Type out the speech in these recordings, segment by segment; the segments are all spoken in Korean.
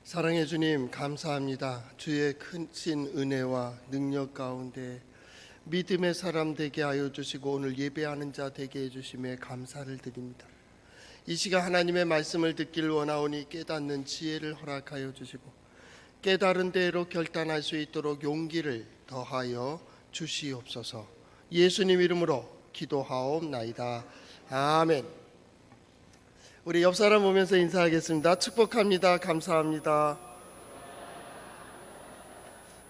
사랑해 주님, 감사합니다. 주의 크신 은혜와 능력 가운데 믿음의 사람 되게 하여 주시고 오늘 예배하는 자 되게 해주심에 감사를 드립니다. 이 시간 하나님의 말씀을 듣길 원하오니 깨닫는 지혜를 허락하여 주시고 깨달은 대로 결단할 수 있도록 용기를 더하여 주시옵소서. 예수님 이름으로 기도하옵나이다. 아멘. 우리 옆 사람 보면서 인사하겠습니다. 축복합니다. 감사합니다.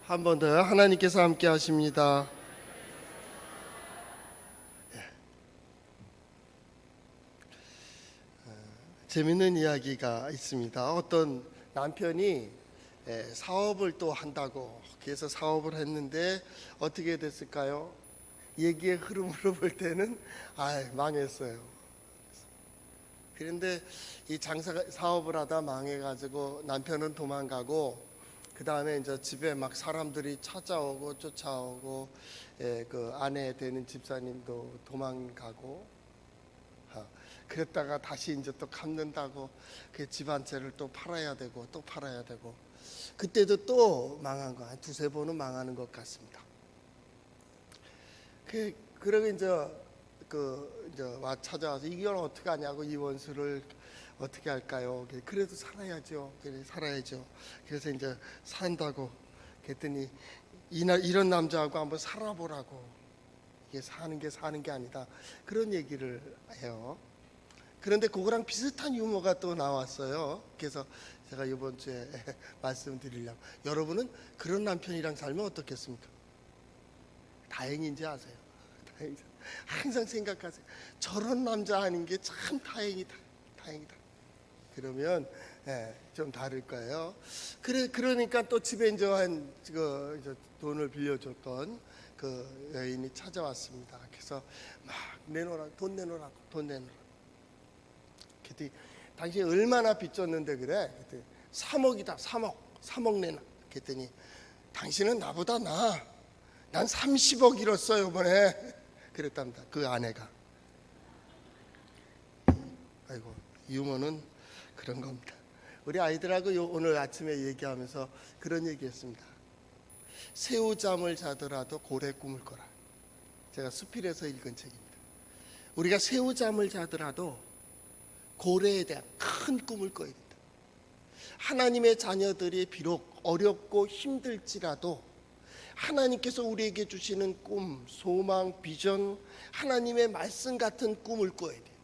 한 번 더요. 하나님께서 함께 하십니다. 재밌는 이야기가 있습니다. 어떤 남편이 사업을 또 한다고 그래서 사업을 했는데 어떻게 됐을까요? 얘기의 흐름으로 볼 때는 망했어요. 그런데 이 사업을 하다 망해가지고 남편은 도망가고 그 다음에 이제 집에 막 사람들이 찾아오고 쫓아오고 그 아내 되는 집사님도 도망가고 그랬다가 다시 이제 또 갚는다고 그 집안채를 또 팔아야 되고 또 팔아야 되고 그때도 또 망한 거 한 두세 번은 망하는 것 같습니다. 그러고 이제 와 찾아와서 이걸 어떻게 하냐고 이 원수를 어떻게 할까요? 그래도 살아야죠. 그래서 이제 산다고 그랬더니 이런 남자하고 한번 살아보라고 이게 사는 게 아니다 그런 얘기를 해요. 그런데 그거랑 비슷한 유머가 또 나왔어요. 그래서 제가 이번 주에 말씀드리려고 여러분은 그런 남편이랑 살면 어떻겠습니까? 다행인지 아세요? 항상 생각하세요. 저런 남자 하는 게 참 다행이다. 그러면 좀 다를 거예요. 그러니까 또 집에 이제 돈을 빌려줬던 그 여인이 찾아왔습니다. 그래서 막 돈 내놓으라고. 그랬더니 당신이 얼마나 빚졌는데 그래? 그랬더니 3억이다. 3억 내놔. 그랬더니 당신은 나보다 나아. 난 30억 잃었어요 이번에. 그랬답니다. 그 아내가. 아이고 유머는 그런 겁니다. 우리 아이들하고 오늘 아침에 얘기하면서 그런 얘기했습니다. 새우잠을 자더라도 고래 꿈을 꿔라. 제가 수필에서 읽은 책입니다. 우리가 새우잠을 자더라도 고래에 대한 큰 꿈을 꿔야 된다. 하나님의 자녀들이 비록 어렵고 힘들지라도 하나님께서 우리에게 주시는 꿈, 소망, 비전, 하나님의 말씀 같은 꿈을 꿔야 돼요.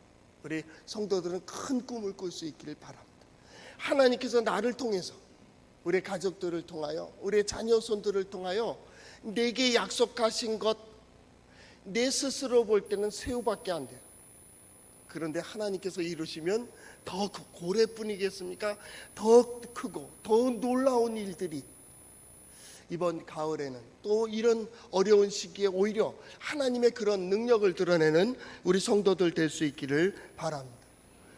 우리 성도들은 큰 꿈을 꿀 수 있기를 바랍니다. 하나님께서 나를 통해서 우리 가족들을 통하여 우리 자녀손들을 통하여 내게 약속하신 것 내 스스로 볼 때는 새우밖에 안 돼요. 그런데 하나님께서 이루시면 더 고래뿐이겠습니까? 더 크고 더 놀라운 일들이 이번 가을에는 또 이런 어려운 시기에 오히려 하나님의 그런 능력을 드러내는 우리 성도들 될 수 있기를 바랍니다.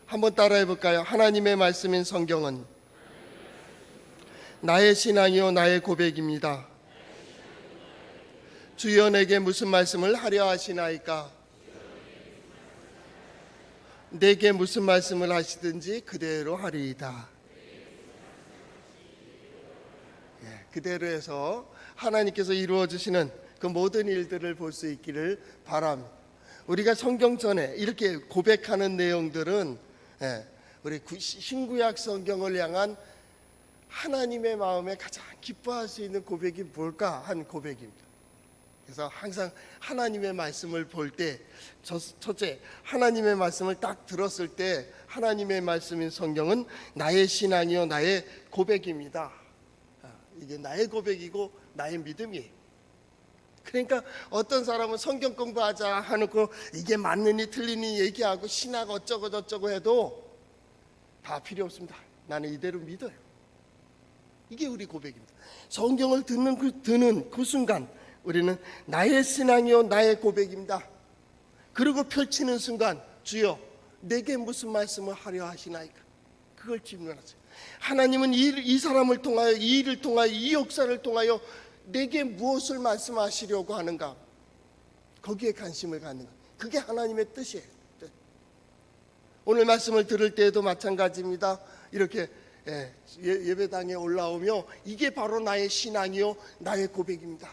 한번 따라해 볼까요? 하나님의 말씀인 성경은 나의 신앙이요 나의 고백입니다. 주여 내게 무슨 말씀을 하려 하시나이까? 내게 무슨 말씀을 하시든지 그대로 하리이다. 그대로 해서 하나님께서 이루어 주시는 그 모든 일들을 볼 수 있기를 바랍니다. 우리가 성경 전에 이렇게 고백하는 내용들은 우리 신구약 성경을 향한 하나님의 마음에 가장 기뻐할 수 있는 고백이 뭘까 한 고백입니다. 그래서 항상 하나님의 말씀을 볼 때 첫째 하나님의 말씀을 딱 들었을 때 하나님의 말씀인 성경은 나의 신앙이요 나의 고백입니다. 이게 나의 고백이고 나의 믿음이에요. 그러니까 어떤 사람은 성경 공부하자 하놓고 이게 맞느니 틀리니 얘기하고 신학 어쩌고 저쩌고 해도 다 필요 없습니다. 나는 이대로 믿어요. 이게 우리 고백입니다. 성경을 듣는 그 순간 우리는 나의 신앙이요 나의 고백입니다. 그리고 펼치는 순간 주여 내게 무슨 말씀을 하려 하시나이까? 그걸 질문하세요. 하나님은 이 사람을 통하여 이 일을 통하여 이 역사를 통하여 내게 무엇을 말씀하시려고 하는가? 거기에 관심을 갖는 것. 그게 하나님의 뜻이에요. 오늘 말씀을 들을 때에도 마찬가지입니다. 이렇게 예배당에 올라오며 이게 바로 나의 신앙이요 나의 고백입니다.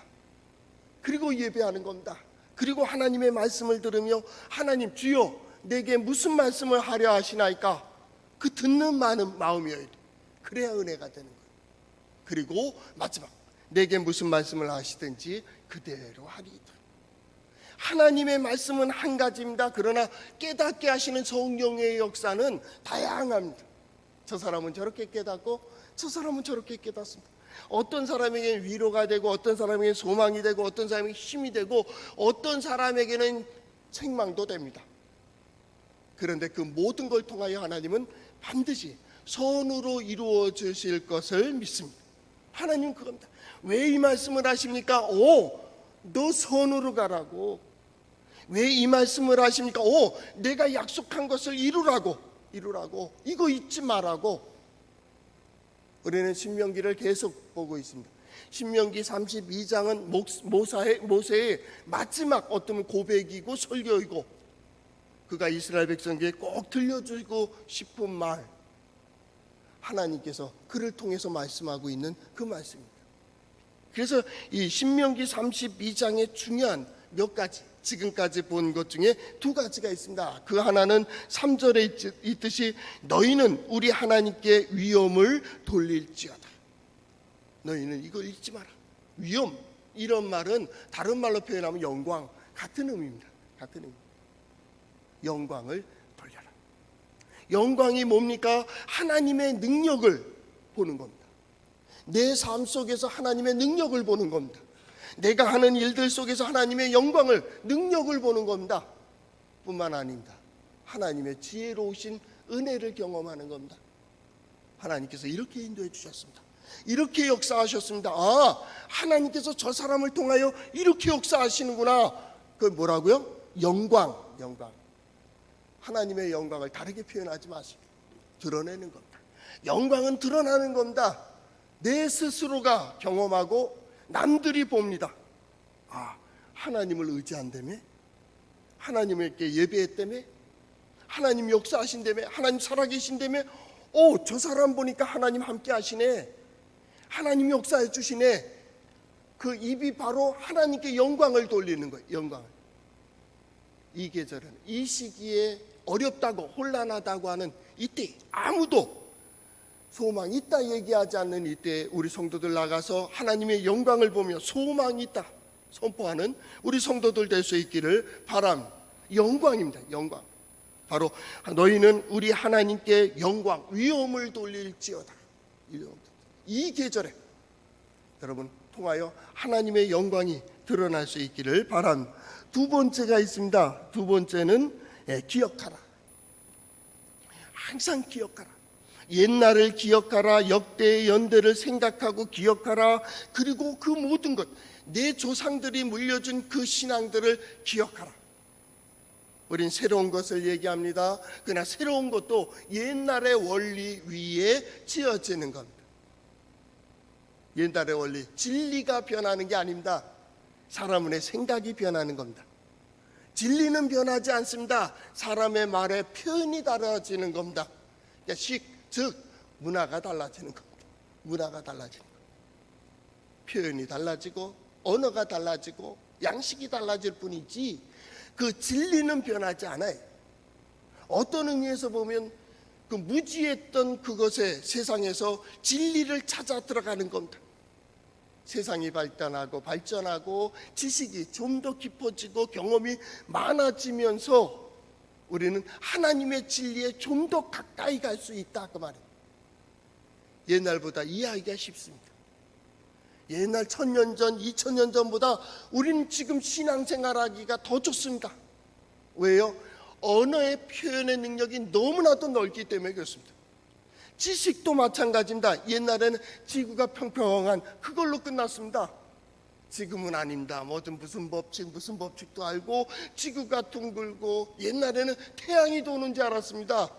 그리고 예배하는 겁니다. 그리고 하나님의 말씀을 들으며 하나님 주여 내게 무슨 말씀을 하려 하시나이까 그 듣는 마음이어야 돼. 그래야 은혜가 되는 거예요. 그리고 마지막 내게 무슨 말씀을 하시든지 그대로 하리이다. 하나님의 말씀은 한 가지입니다. 그러나 깨닫게 하시는 성령의 역사는 다양합니다. 저 사람은 저렇게 깨닫고 저 사람은 저렇게 깨닫습니다. 어떤 사람에게는 위로가 되고 어떤 사람에게는 소망이 되고 어떤 사람에게는 힘이 되고 어떤 사람에게는 책망도 됩니다. 그런데 그 모든 걸 통하여 하나님은 반드시 선으로 이루어 주실 것을 믿습니다. 하나님은 그겁니다. 왜 이 말씀을 하십니까? 너 선으로 가라고. 왜 이 말씀을 하십니까? 내가 약속한 것을 이루라고. 이거 잊지 말라고. 우리는 신명기를 계속 보고 있습니다. 신명기 32장은 모세의 마지막 어떤 고백이고 설교이고 그가 이스라엘 백성에게 꼭 들려주고 싶은 말, 하나님께서 그를 통해서 말씀하고 있는 그 말씀입니다. 그래서 이 신명기 32장의 중요한 몇 가지, 지금까지 본 것 중에 두 가지가 있습니다. 그 하나는 3절에 있듯이 너희는 우리 하나님께 위엄을 돌릴지어다. 너희는 이걸 잊지 마라. 위엄, 이런 말은 다른 말로 표현하면 영광, 같은 의미입니다. 같은 의미. 영광을 돌려라. 영광이 뭡니까? 하나님의 능력을 보는 겁니다. 내 삶 속에서 하나님의 능력을 보는 겁니다. 내가 하는 일들 속에서 하나님의 영광을, 능력을 보는 겁니다. 뿐만 아닙니다. 하나님의 지혜로우신 은혜를 경험하는 겁니다. 하나님께서 이렇게 인도해 주셨습니다. 이렇게 역사하셨습니다. 하나님께서 저 사람을 통하여 이렇게 역사하시는구나. 그 뭐라고요? 영광. 하나님의 영광을 다르게 표현하지 마시고 드러내는 겁니다. 영광은 드러나는 겁니다. 내 스스로가 경험하고 남들이 봅니다. 하나님을 의지한다며? 하나님께 예배했다며? 하나님 역사하신다며? 하나님 살아계신다며? 저 사람 보니까 하나님 함께 하시네. 하나님 역사해 주시네. 그 입이 바로 하나님께 영광을 돌리는 거예요. 영광을. 이 계절은, 이 시기에 어렵다고 혼란하다고 하는 이때 아무도 소망이 있다 얘기하지 않는 이때 우리 성도들 나가서 하나님의 영광을 보며 소망이 있다 선포하는 우리 성도들 될 수 있기를 바랍니다. 영광입니다. 영광. 바로 너희는 우리 하나님께 영광, 위엄을 돌릴지어다. 이 계절에 여러분 통하여 하나님의 영광이 드러날 수 있기를 바랍니다. 두 번째가 있습니다. 두 번째는 기억하라. 항상 기억하라. 옛날을 기억하라. 역대의 연대를 생각하고 기억하라. 그리고 그 모든 것, 내 조상들이 물려준 그 신앙들을 기억하라. 우린 새로운 것을 얘기합니다. 그러나 새로운 것도 옛날의 원리 위에 지어지는 겁니다. 옛날의 원리, 진리가 변하는 게 아닙니다. 사람의 생각이 변하는 겁니다. 진리는 변하지 않습니다. 사람의 말에 표현이 달라지는 겁니다. 즉 문화가 달라지는 겁니다. 문화가 달라지는 겁니다. 표현이 달라지고 언어가 달라지고 양식이 달라질 뿐이지 그 진리는 변하지 않아요. 어떤 의미에서 보면 그 무지했던 그것에 세상에서 진리를 찾아 들어가는 겁니다. 세상이 발전하고 지식이 좀 더 깊어지고 경험이 많아지면서 우리는 하나님의 진리에 좀 더 가까이 갈 수 있다 그 말이에요. 옛날보다 이해하기가 쉽습니다. 옛날 1000년 전, 2000년 전보다 우리는 지금 신앙생활하기가 더 좋습니다. 왜요? 언어의 표현의 능력이 너무나도 넓기 때문에 그렇습니다. 지식도 마찬가지입니다. 옛날에는 지구가 평평한 그걸로 끝났습니다. 지금은 아닙니다. 무슨 법칙도 알고 지구가 둥글고 옛날에는 태양이 도는 줄 알았습니다.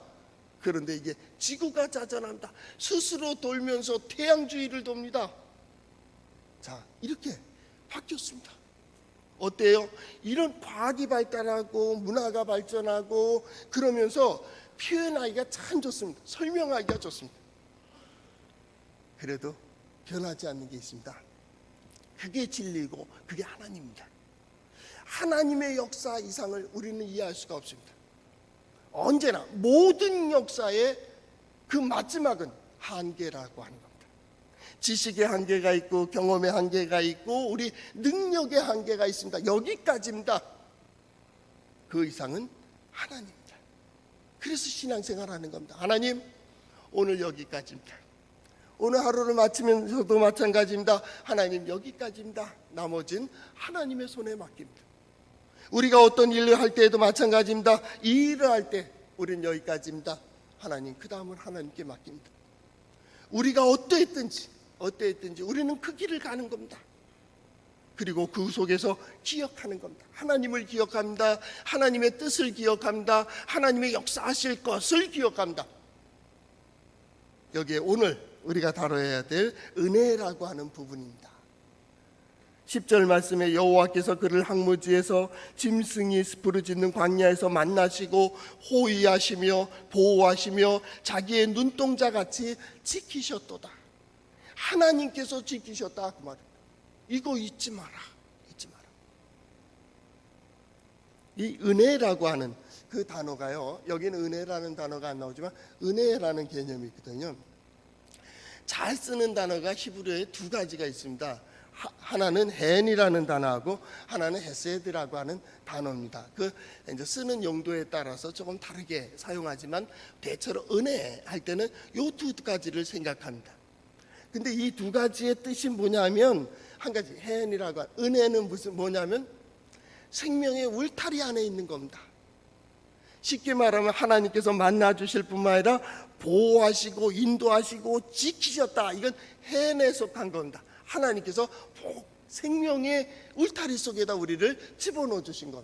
그런데 이게 지구가 자전합니다. 스스로 돌면서 태양주위를 돕니다. 자, 이렇게 바뀌었습니다. 어때요? 이런 과학이 발달하고 문화가 발전하고 그러면서 표현하기가 참 좋습니다. 설명하기가 좋습니다. 그래도 변하지 않는 게 있습니다. 그게 진리고 그게 하나님입니다. 하나님의 역사 이상을 우리는 이해할 수가 없습니다. 언제나 모든 역사의 그 마지막은 한계라고 하는 겁니다. 지식의 한계가 있고 경험의 한계가 있고 우리 능력의 한계가 있습니다. 여기까지입니다. 그 이상은 하나님입니다. 그래서 신앙생활하는 겁니다. 하나님, 오늘 여기까지입니다. 오늘 하루를 마치면서도 마찬가지입니다. 하나님, 여기까지입니다. 나머지는 하나님의 손에 맡깁니다. 우리가 어떤 일을 할 때에도 마찬가지입니다. 이 일을 할 때 우리는 여기까지입니다. 하나님, 그 다음은 하나님께 맡깁니다. 우리가 어떠했든지 우리는 그 길을 가는 겁니다. 그리고 그 속에서 기억하는 겁니다. 하나님을 기억합니다. 하나님의 뜻을 기억합니다. 하나님의 역사하실 것을 기억합니다. 여기에 오늘 우리가 다뤄야 될 은혜라고 하는 부분입니다. 10절 말씀에 여호와께서 그를 항무지에서 짐승이 부르짖는 광야에서 만나시고 호위하시며 보호하시며 자기의 눈동자같이 지키셨도다. 하나님께서 지키셨다 그 말입니다. 이거 잊지 마라. 이 은혜라고 하는 그 단어가요, 여기는 은혜라는 단어가 안 나오지만 은혜라는 개념이 있거든요. 잘 쓰는 단어가 히브리어에 두 가지가 있습니다. 하나는 헨이라는 단어하고 하나는 헤세드라고 하는 단어입니다. 그 이제 쓰는 용도에 따라서 조금 다르게 사용하지만 대체로 은혜 할 때는 이 두 가지를 생각합니다. 근데 이 두 가지의 뜻이 뭐냐면, 한 가지 헨이라고 은혜는 뭐냐면 생명의 울타리 안에 있는 겁니다. 쉽게 말하면 하나님께서 만나 주실 뿐만 아니라 보호하시고 인도하시고 지키셨다. 이건 헨에 속한 겁니다. 하나님께서 생명의 울타리 속에다 우리를 집어넣어 주신 것.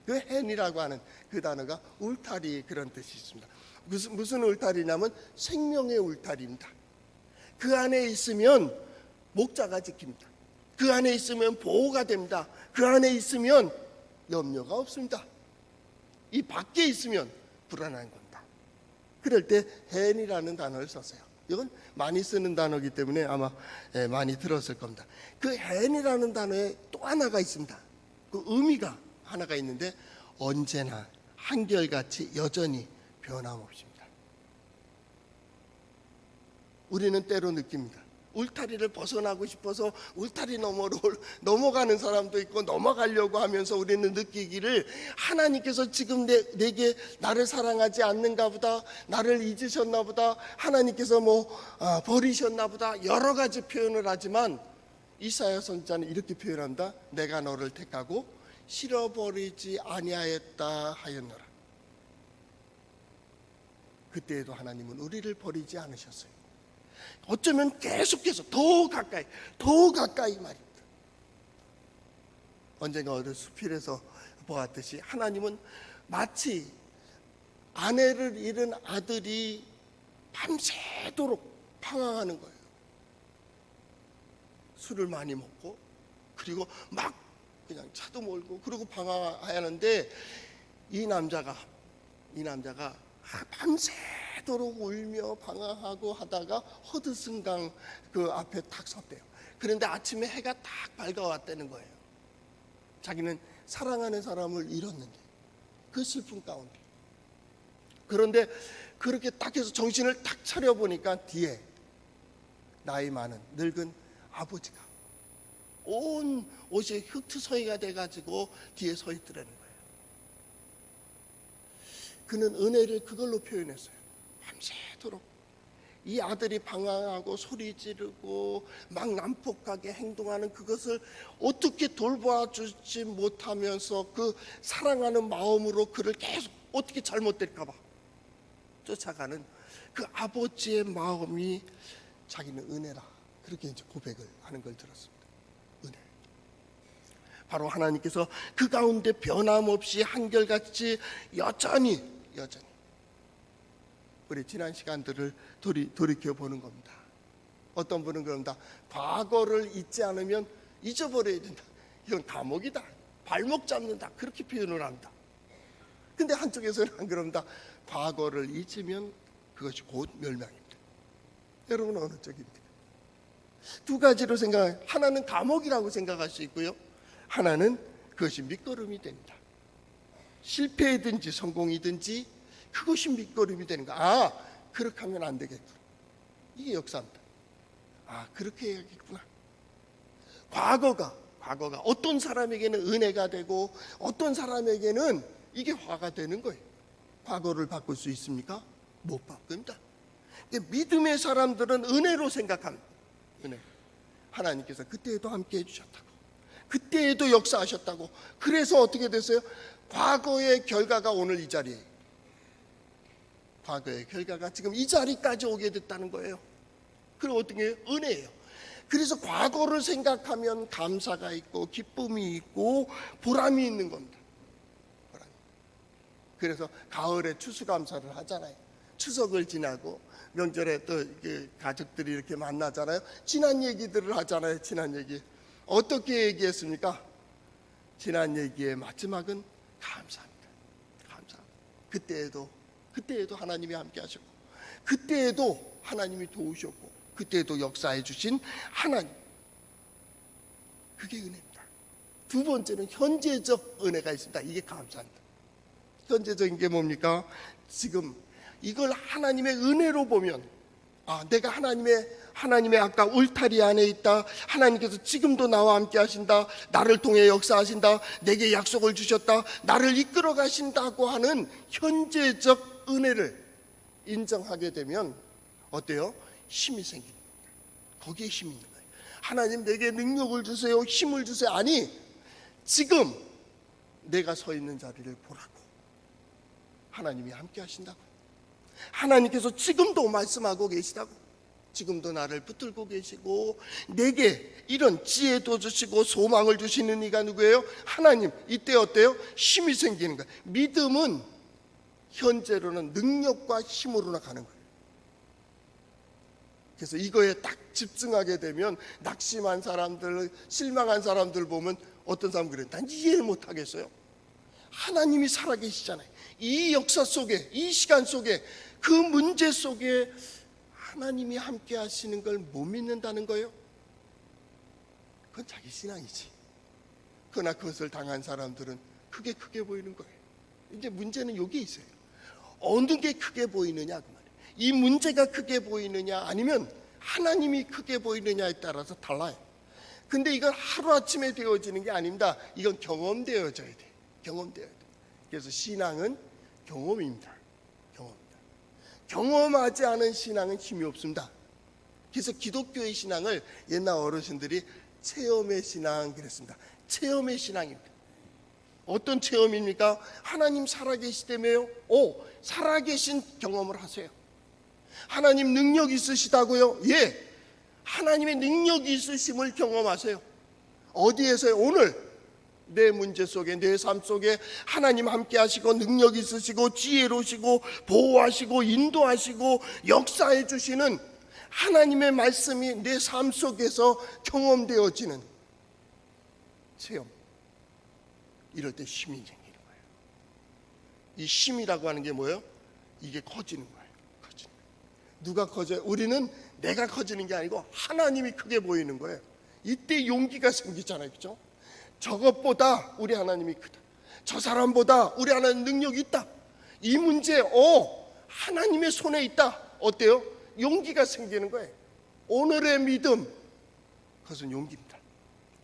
그 헨이라고 하는 그 단어가 울타리, 그런 뜻이 있습니다. 무슨 울타리냐면 생명의 울타리입니다. 그 안에 있으면 목자가 지킵니다. 그 안에 있으면 보호가 됩니다. 그 안에 있으면 염려가 없습니다. 이 밖에 있으면 불안한 겁니다. 그럴 때 헨이라는 단어를 썼어요. 이건 많이 쓰는 단어이기 때문에 아마 많이 들었을 겁니다. 그 헨이라는 단어에 또 하나가 있습니다. 그 의미가 하나가 있는데 언제나 한결같이 여전히 변함없습니다. 우리는 때로 느낍니다. 울타리를 벗어나고 싶어서 울타리 너머로 넘어가는 사람도 있고, 넘어가려고 하면서 우리는 느끼기를 하나님께서 지금 내게 나를 사랑하지 않는가 보다, 나를 잊으셨나 보다, 하나님께서 버리셨나 보다, 여러 가지 표현을 하지만 이사야 선지자는 이렇게 표현한다. 내가 너를 택하고 실어버리지 아니하였다 하였노라. 그때에도 하나님은 우리를 버리지 않으셨어요. 어쩌면 계속해서 더 가까이 말입니다. 언젠가 어느 수필에서 보았듯이 하나님은 마치 아내를 잃은 아들이 밤새도록 방황하는 거예요. 술을 많이 먹고, 그리고 막 그냥 차도 몰고 그러고 방황하는데 이 남자가 밤새도록 울며 방황하고 하다가 허드슨강 그 앞에 탁 섰대요. 그런데 아침에 해가 딱 밝아왔다는 거예요. 자기는 사랑하는 사람을 잃었는데, 그 슬픔 가운데. 그런데 그렇게 딱 해서 정신을 딱 차려보니까 뒤에 나이 많은 늙은 아버지가 온 옷이 흙투성이가 돼가지고 뒤에 서 있더라는 거예요. 그는 은혜를 그걸로 표현했어요. 밤새도록 이 아들이 방황하고 소리 지르고 막 난폭하게 행동하는 그것을 어떻게 돌봐주지 못하면서 그 사랑하는 마음으로 그를 계속 어떻게 잘못될까 봐 쫓아가는 그 아버지의 마음이 자기는 은혜라, 그렇게 이제 고백을 하는 걸 들었습니다. 은혜. 바로 하나님께서 그 가운데 변함없이 한결같이 여전히 우리 지난 시간들을 돌이켜 보는 겁니다. 어떤 분은 그런다. 과거를 잊지 않으면 잊어버려야 된다. 이건 감옥이다. 발목 잡는다. 그렇게 표현을 합니다. 근데 한쪽에서는 안 그런다. 과거를 잊으면 그것이 곧 멸망입니다. 여러분 어느 쪽입니까? 두 가지로 생각. 하나는 감옥이라고 생각할 수 있고요, 하나는 그것이 밑거름이 됩니다. 실패이든지 성공이든지 그것이 밑거름이 되는 거야. 아, 그렇게 하면 안 되겠구나. 이게 역사입니다. 아, 그렇게 해야겠구나. 과거가 어떤 사람에게는 은혜가 되고 어떤 사람에게는 이게 화가 되는 거예요. 과거를 바꿀 수 있습니까? 못 바꿉니다. 믿음의 사람들은 은혜로 생각합니다. 은혜. 하나님께서 그때에도 함께 해주셨다고, 그때에도 역사하셨다고. 그래서 어떻게 됐어요? 과거의 결과가 오늘 이 자리에, 과거의 결과가 지금 이 자리까지 오게 됐다는 거예요. 그럼 어떻게 해요? 은혜예요. 그래서 과거를 생각하면 감사가 있고 기쁨이 있고 보람이 있는 겁니다. 보람이. 그래서 가을에 추수감사를 하잖아요. 추석을 지나고 명절에 또 가족들이 이렇게 만나잖아요. 지난 얘기들을 하잖아요. 지난 얘기. 어떻게 얘기했습니까? 지난 얘기의 마지막은 감사합니다. 감사합니다. 그때에도 하나님이 함께 하셨고, 그때에도 하나님이 도우셨고, 그때에도 역사해 주신 하나님. 그게 은혜입니다. 두 번째는 현재적 은혜가 있습니다. 이게 감사합니다. 현재적인 게 뭡니까? 지금 이걸 하나님의 은혜로 보면, 아, 내가 하나님의 아까 울타리 안에 있다. 하나님께서 지금도 나와 함께 하신다. 나를 통해 역사하신다. 내게 약속을 주셨다. 나를 이끌어 가신다고 하는 현재적 은혜를 인정하게 되면 어때요? 힘이 생깁니다. 거기에 힘이 있는 거예요. 하나님 내게 능력을 주세요, 힘을 주세요. 아니, 지금 내가 서 있는 자리를 보라고. 하나님이 함께 하신다고. 하나님께서 지금도 말씀하고 계시다고. 지금도 나를 붙들고 계시고 내게 이런 지혜도 주시고 소망을 주시는 이가 누구예요? 하나님. 이때 어때요? 힘이 생기는 거예요. 믿음은 현재로는 능력과 힘으로나 가는 거예요. 그래서 이거에 딱 집중하게 되면 낙심한 사람들, 실망한 사람들 보면 어떤 사람 그래요? 난 이해를 못 하겠어요. 하나님이 살아계시잖아요. 이 역사 속에, 이 시간 속에, 그 문제 속에 하나님이 함께 하시는 걸 못 믿는다는 거예요. 그건 자기 신앙이지. 그러나 그것을 당한 사람들은 그게 크게 보이는 거예요. 이제 문제는 여기 있어요. 어느 게 크게 보이느냐 그 말이에요. 이 문제가 크게 보이느냐 아니면 하나님이 크게 보이느냐에 따라서 달라요. 근데 이건 하루아침에 되어지는 게 아닙니다. 이건 경험되어져야 돼. 경험되어야 돼. 그래서 신앙은 경험입니다. 경험하지 않은 신앙은 힘이 없습니다. 그래서 기독교의 신앙을 옛날 어르신들이 체험의 신앙 그랬습니다. 체험의 신앙입니다. 어떤 체험입니까? 하나님 살아계시다며요? 살아계신 경험을 하세요. 하나님 능력 있으시다고요? 예, 하나님의 능력이 있으심을 경험하세요. 어디에서요? 오늘 내 문제 속에, 내 삶 속에 하나님 함께 하시고 능력 있으시고 지혜로우시고 보호하시고 인도하시고 역사해 주시는 하나님의 말씀이 내 삶 속에서 경험되어지는 체험. 이럴 때 힘이 생기는 거예요. 이 힘이라고 하는 게 뭐예요? 이게 커지는 거예요. 커지는 거예요. 누가 커져요? 우리는 내가 커지는 게 아니고 하나님이 크게 보이는 거예요. 이때 용기가 생기잖아요. 그렇죠? 저것보다 우리 하나님이 크다. 저 사람보다 우리 하나님 능력이 있다. 이 문제 하나님의 손에 있다. 어때요? 용기가 생기는 거예요. 오늘의 믿음, 그것은 용기입니다.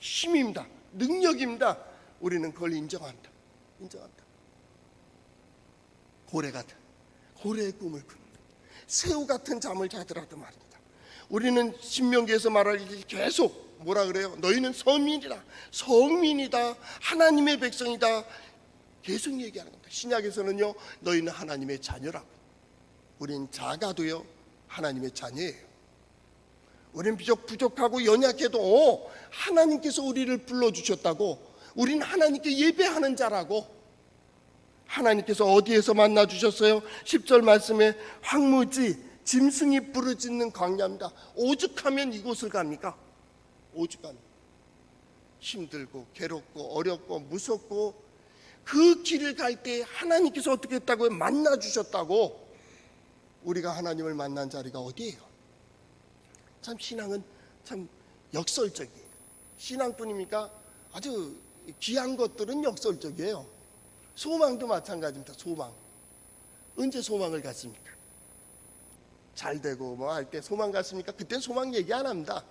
힘입니다. 능력입니다. 우리는 그걸 인정한다. 고래 같은, 고래의 꿈을 꾸는다. 새우 같은 잠을 자더라도 말입니다. 우리는 신명기에서 말하기 계속 뭐라 그래요? 너희는 성민이다. 하나님의 백성이다. 계속 얘기하는 겁니다. 신약에서는요, 너희는 하나님의 자녀라고. 우린 작아도요, 하나님의 자녀예요. 우린 비록 부족하고 연약해도 하나님께서 우리를 불러주셨다고. 우린 하나님께 예배하는 자라고. 하나님께서 어디에서 만나주셨어요? 10절 말씀에 황무지 짐승이 부르짖는 광야입니다. 오죽하면 이곳을 갑니까? 오죽하면 힘들고 괴롭고 어렵고 무섭고 그 길을 갈 때 하나님께서 어떻게 했다고요? 만나주셨다고. 우리가 하나님을 만난 자리가 어디예요? 참 신앙은 참 역설적이에요. 신앙뿐입니까? 아주 귀한 것들은 역설적이에요. 소망도 마찬가지입니다. 소망. 언제 소망을 갖습니까? 잘 되고 뭐 할 때 소망 갖습니까? 그때 소망 얘기 안 합니다.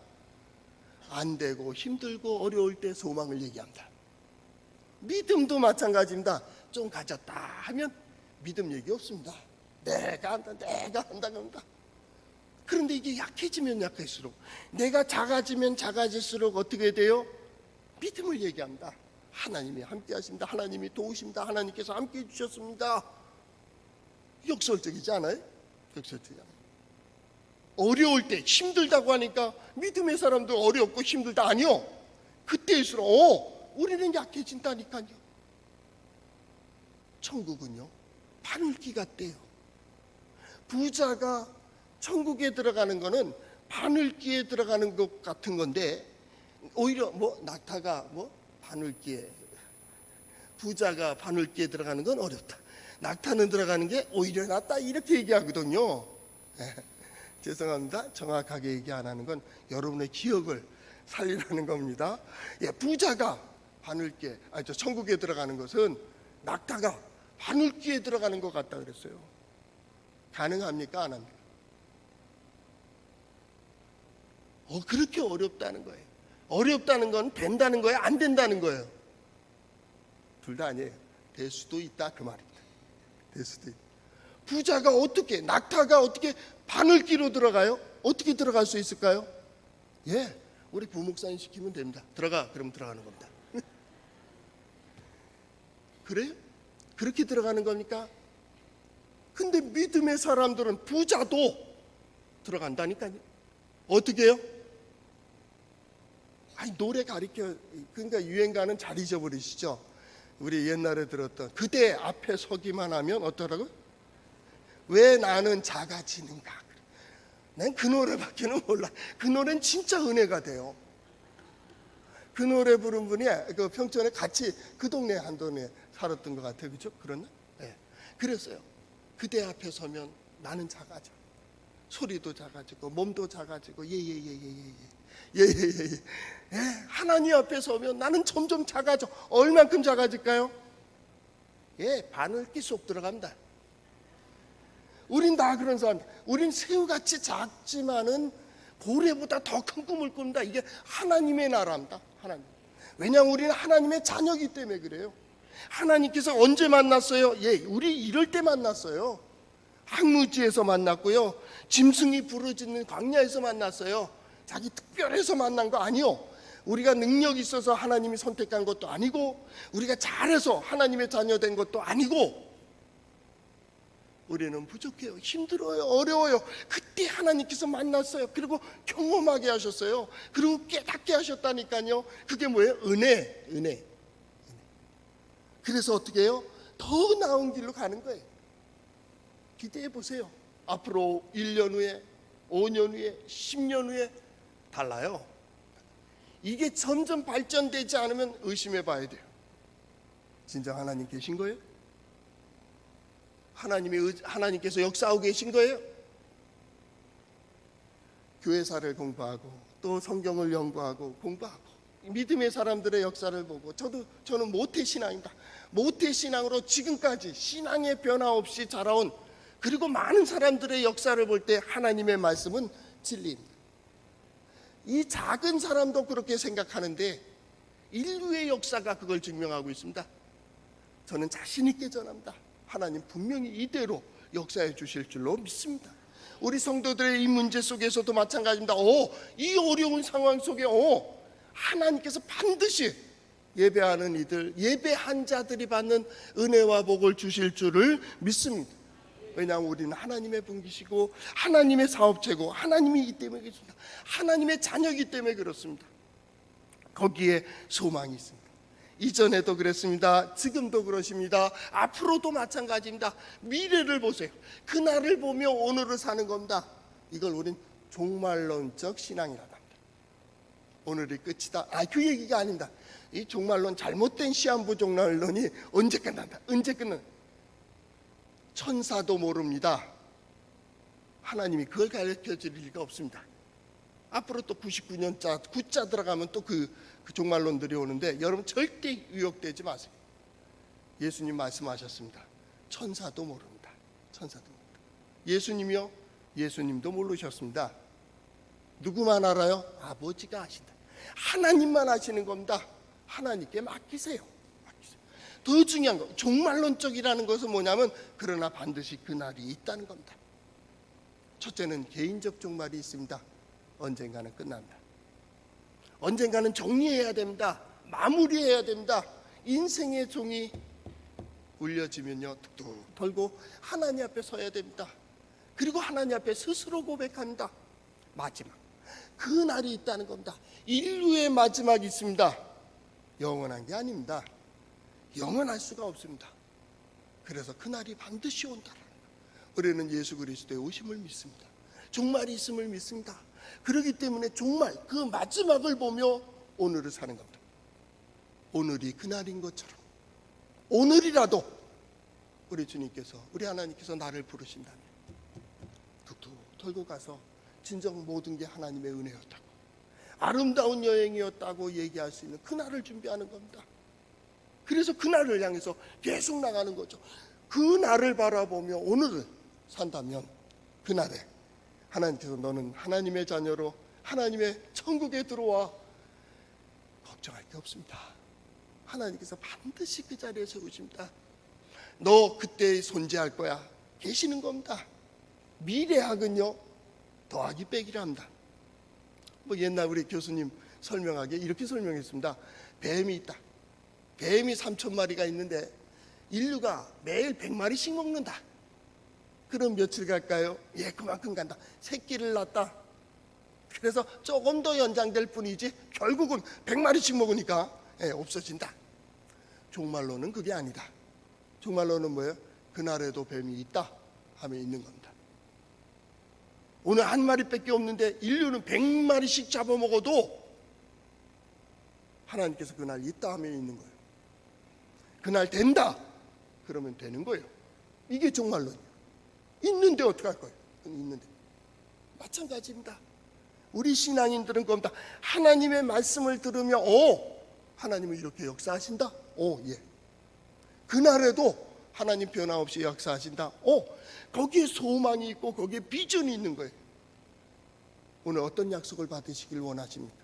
안 되고 힘들고 어려울 때 소망을 얘기합니다. 믿음도 마찬가지입니다. 좀 가졌다 하면 믿음 얘기 없습니다. 내가 한다, 내가 한다고 합니다. 그런데 이게 약해지면 약할수록, 내가 작아지면 작아질수록 어떻게 돼요? 믿음을 얘기합니다. 하나님이 함께 하십니다. 하나님이 도우십니다. 하나님께서 함께 해주셨습니다. 역설적이지 않아요? 역설적이지 않아요? 어려울 때 힘들다고 하니까 믿음의 사람도 어렵고 힘들다 아니요. 그때일수록 우리는 약해진다니까요. 천국은요 바늘귀 같대요. 부자가 천국에 들어가는 거는 바늘귀에 들어가는 것 같은 건데, 오히려 낙타가 바늘귀에, 부자가 바늘귀에 들어가는 건 어렵다, 낙타는 들어가는 게 오히려 낫다, 이렇게 얘기하거든요. 죄송합니다. 정확하게 얘기 안 하는 건 여러분의 기억을 살리라는 겁니다. 부자가 바늘귀에, 천국에 들어가는 것은 낙타가 바늘귀에 들어가는 것 같다 그랬어요. 가능합니까? 안 합니까? 그렇게 어렵다는 거예요. 어렵다는 건 된다는 거예요? 안 된다는 거예요? 둘 다 아니에요. 될 수도 있다, 그 말입니다. 될 수도 있다. 부자가 어떻게, 낙타가 어떻게 바늘귀로 들어가요? 어떻게 들어갈 수 있을까요? 우리 부목사님 시키면 됩니다. 들어가, 그럼 들어가는 겁니다. 그래요? 그렇게 들어가는 겁니까? 근데 믿음의 사람들은 부자도 들어간다니까요. 어떻게 해요? 노래 가리켜, 그러니까 유행가는 잘 잊어버리시죠? 우리 옛날에 들었던 그대 앞에 서기만 하면 어떠라고요? 왜 나는 작아지는가? 난 그 노래밖에는 몰라. 그 노래는 진짜 은혜가 돼요. 그 노래 부른 분이 그 평촌에 같이 그 동네 한 동네 살았던 것 같아요. 그렇죠? 그랬나? 네. 그랬어요. 그대 앞에 서면 나는 작아져. 소리도 작아지고 몸도 작아지고 하나님 앞에 서면 나는 점점 작아져. 얼만큼 작아질까요? 바늘귀 속 들어갑니다. 우린 다 그런 사람. 우린 새우같이 작지만은 고래보다 더 큰 꿈을 꾼다. 이게 하나님의 나라입니다. 하나님. 왜냐하면 우리는 하나님의 자녀이기 때문에 그래요. 하나님께서 언제 만났어요? 우리 이럴 때 만났어요. 항무지에서 만났고요. 짐승이 부르짖는 광야에서 만났어요. 자기 특별해서 만난 거 아니요. 우리가 능력이 있어서 하나님이 선택한 것도 아니고, 우리가 잘해서 하나님의 자녀 된 것도 아니고, 우리는 부족해요. 힘들어요. 어려워요. 그때 하나님께서 만났어요. 그리고 경험하게 하셨어요. 그리고 깨닫게 하셨다니까요. 그게 뭐예요? 은혜. 그래서 어떻게 해요? 더 나은 길로 가는 거예요. 기대해 보세요. 앞으로 1년 후에, 5년 후에, 10년 후에 달라요. 이게 점점 발전되지 않으면 의심해 봐야 돼요. 진짜 하나님 계신 거예요? 하나님께서 역사하고 계신 거예요? 교회사를 공부하고 또 성경을 연구하고 공부하고 믿음의 사람들의 역사를 보고, 저는 모태신앙입니다. 모태신앙으로 지금까지 신앙의 변화 없이 자라온, 그리고 많은 사람들의 역사를 볼 때 하나님의 말씀은 진리입니다. 이 작은 사람도 그렇게 생각하는데 인류의 역사가 그걸 증명하고 있습니다. 저는 자신 있게 전합니다. 하나님 분명히 이대로 역사해 주실 줄로 믿습니다. 우리 성도들의 이 문제 속에서도 마찬가지입니다. 이 어려운 상황 속에 하나님께서 반드시 예배하는 이들, 예배한 자들이 받는 은혜와 복을 주실 줄을 믿습니다. 왜냐하면 우리는 하나님의 분기시고 하나님의 사업체고 하나님이기 때문에 그렇습니다. 하나님의 자녀이기 때문에 그렇습니다. 거기에 소망이 있습니다. 이전에도 그랬습니다. 지금도 그러십니다. 앞으로도 마찬가지입니다. 미래를 보세요. 그날을 보며 오늘을 사는 겁니다. 이걸 우린 종말론적 신앙이라고 합니다. 오늘이 끝이다. 그 얘기가 아닙니다. 이 종말론, 잘못된 시한부 종말론이 언제 끝난다, 언제 끝난다. 천사도 모릅니다. 하나님이 그걸 가르쳐 줄 리가 없습니다. 앞으로 또 99년자 9자 들어가면 또 그 종말론들이 오는데 여러분 절대 유혹되지 마세요. 예수님 말씀하셨습니다. 천사도 모릅니다. 천사도 모릅니다. 예수님이요? 예수님도 모르셨습니다. 누구만 알아요? 아버지가 아신다. 하나님만 아시는 겁니다. 하나님께 맡기세요. 맡기세요. 더 중요한 거, 종말론적이라는 것은 뭐냐면 그러나 반드시 그날이 있다는 겁니다. 첫째는 개인적 종말이 있습니다. 언젠가는 끝납니다. 언젠가는 정리해야 됩니다. 마무리해야 됩니다. 인생의 종이 울려지면요 툭툭 털고 하나님 앞에 서야 됩니다. 그리고 하나님 앞에 스스로 고백합니다. 마지막 그 날이 있다는 겁니다. 인류의 마지막이 있습니다. 영원한 게 아닙니다. 영원할 수가 없습니다. 그래서 그 날이 반드시 온다라는 거예요. 우리는 예수 그리스도의 오심을 믿습니다. 종말이 있음을 믿습니다. 그렇기 때문에 종말 그 마지막을 보며 오늘을 사는 겁니다. 오늘이 그날인 것처럼 오늘이라도 우리 주님께서 우리 하나님께서 나를 부르신다면 툭툭 털고 가서 진정 모든 게 하나님의 은혜였다고 아름다운 여행이었다고 얘기할 수 있는 그날을 준비하는 겁니다. 그래서 그날을 향해서 계속 나가는 거죠. 그날을 바라보며 오늘을 산다면 그날에 하나님께서 너는 하나님의 자녀로 하나님의 천국에 들어와 걱정할 게 없습니다. 하나님께서 반드시 그 자리에 세우십니다. 너 그때 존재할 거야 계시는 겁니다. 미래학은요 더하기 빼기를 합니다. 뭐 옛날 우리 교수님 설명하기에 이렇게 설명했습니다. 뱀이 있다. 뱀이 3,000마리가 있는데 인류가 매일 100마리씩 먹는다. 그럼 며칠 갈까요? 예, 그만큼 간다. 새끼를 낳았다. 그래서 조금 더 연장될 뿐이지 결국은 100마리씩 먹으니까 없어진다. 종말로는 그게 아니다. 종말로는 뭐예요? 그날에도 뱀이 있다 하면 있는 겁니다. 오늘 한 마리밖에 없는데 인류는 100마리씩 잡아먹어도 하나님께서 그날 있다 하면 있는 거예요. 그날 된다 그러면 되는 거예요. 이게 종말론이에요. 있는데 어떻게 할 거예요? 있는데 마찬가지입니다. 우리 신앙인들은 겁니다. 하나님의 말씀을 들으며 하나님은 이렇게 역사하신다. 예. 그날에도 하나님 변함없이 역사하신다. 거기에 소망이 있고 거기에 비전이 있는 거예요. 오늘 어떤 약속을 받으시길 원하십니까?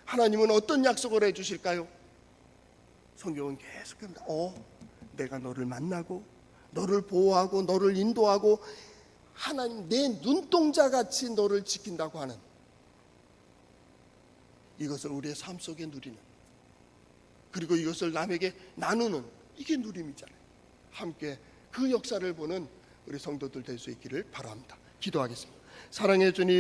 하나님은 어떤 약속을 해주실까요? 성경은 계속합니다. 내가 너를 만나고 너를 보호하고 너를 인도하고 하나님 내 눈동자같이 너를 지킨다고 하는 이것을 우리의 삶 속에 누리는 그리고 이것을 남에게 나누는 이게 누림이잖아요. 함께 그 역사를 보는 우리 성도들 될 수 있기를 바랍니다. 기도하겠습니다. 사랑해 주님